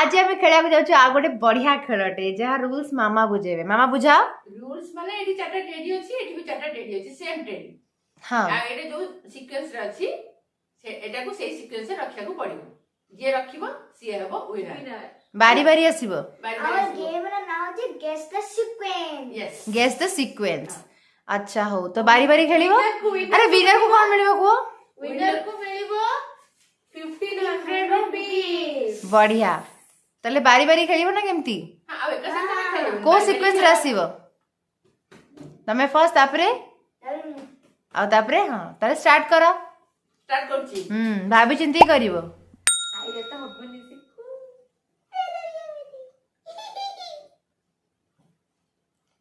आज आम खेला जाऊँ आ गोटे बढ़िया खेलटे जहाँ रूल्स मामा बुझेबे। मामा बुझाओ। रूल्स माने एठी चारटा टेडी अछि, एठी भी चारटा टेडी अछि, सेम टेडी। हां आ एटे जो सीक्वेंस रे अछि से एटा को सेही सीक्वेंस रे रखिया को पड़िबो। जे रखिबो सी हेबो विनर। बारी बारी आसीबो। और गेम रा नाम अछि guess the sequence. Yes guess the sequence. अच्छा हो तो बारी खेलिबो। अरे विनर को कौन मिलिबो को? विनर को मिलिबो 1500 रुपीस। बढ़िया तले बारी खेलिबो ना केमती? हां अब एक साथ खेलिबो। को सीक्वेंस रे आसीबो? तमे फर्स्ट तापरे आ तापरे हां ताले स्टार्ट करो। स्टार्ट करछि। भाभी चिंती करिवो। आइले तो हबनी सिखु।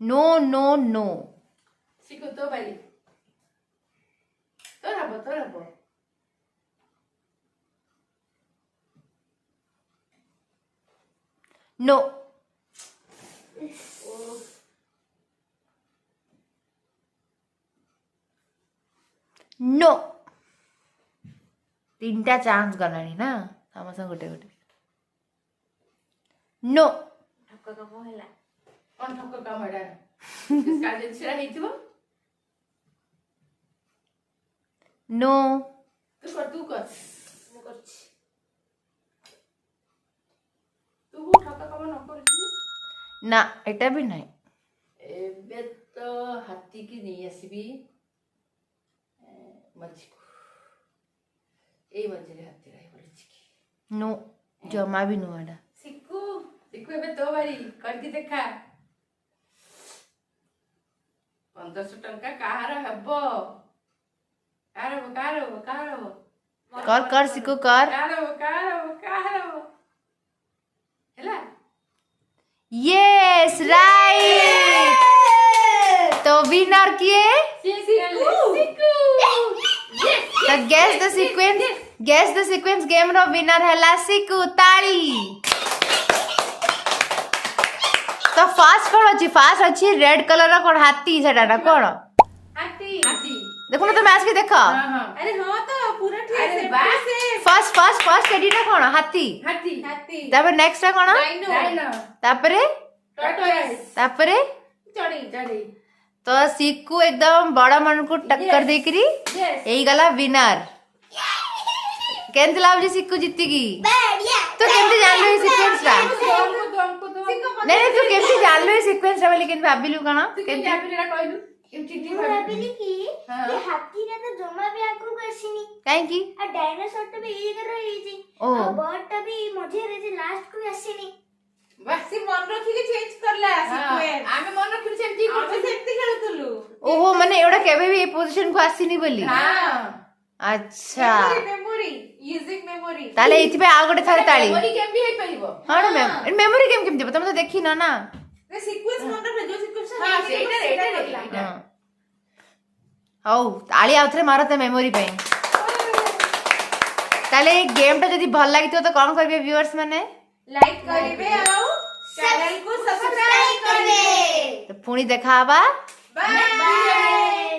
नो नो नो सिखु तो बारी। तो नो नो तीनटा चांस गलानी ना समस्त गोटे गोटे। नो ठक्क काम होला। कोन ठक्क काम हेडा? इसका जेंसरा हेतिबो। नो तू कर मु करछि। तू ठक्क काम न करछि ना एटा भी नहीं। एबे तो हाथी की नहीं आसीबी मजी को ए मजी रे हाथी रही बोलछि की नो जमा भी नो एटा। सिक्कू एबे तो बारी करके देखा 1500 टंका काहार हबो कार कर सिक्कू कर। कार हेला यस राइट। तो विनर किए? सिक्कू तो गेस द सीक्वेंस गेम रो विनर हैला सिक्कू। ताली। तो फास्ट कौन अच्छी? फास्ट अच्छी रेड कलर कोन हाथी सेटा ना कोन? हाथी देखो ना तो मैच के देखो। हां अरे हाँ तो पूरा ठीक से फर्स्ट टेडी ना कोन? हाथी। हाथी तापर नेक्स्ट कोन? डायनो तापरे टॉर्टोइस तापरे चढ़ी तो सिक्कू एकदम बड़ा मन को टक्कर देकरी एई गला विनर। केंत लाभ सिक्कू जीती की? तो केमती जान लो सीक्वेंस रा? नहीं तू केमती जान लो सीक्वेंस रा बोली केन भाबिलु कना? केमती भाबिलु कहलु चिट्ठी भाबिली की ये हाथी रे तो जमा भी आगु आसीनी काहे की? आ डायनासोर तो भी एगर रही जी ओ आ बर्ड तो भी मझे रे जे लास्ट को आसीनी। बस से मन रखी के चेंज करला सीक्वेंस। आमे मन रखि सेमती आमे सेमती खेलुतलु। ओहो माने एवढा केबे भी ए पोजीशन को आसीनी बोली। हां अच्छा मेमोरी यूजिंग मेमोरी ताले इथिबे आ गोटे थारे ताली। मेमोरी गेम भी हे परिबो। हां मेमोरी गेम केमती तुम तो देखी ना रे सीक्वेंस मन रख जो सीक्वेंस हां सेटा हौ ताली आउथरे मारते मेमोरी पे। ताले गेम टा जदी भल लागितो तो कोन करबे व्यूअर्स माने? लाइक करिवे आउ चैनल को सब्सक्राइब करबे। तो पुणी देखा बा। बाय।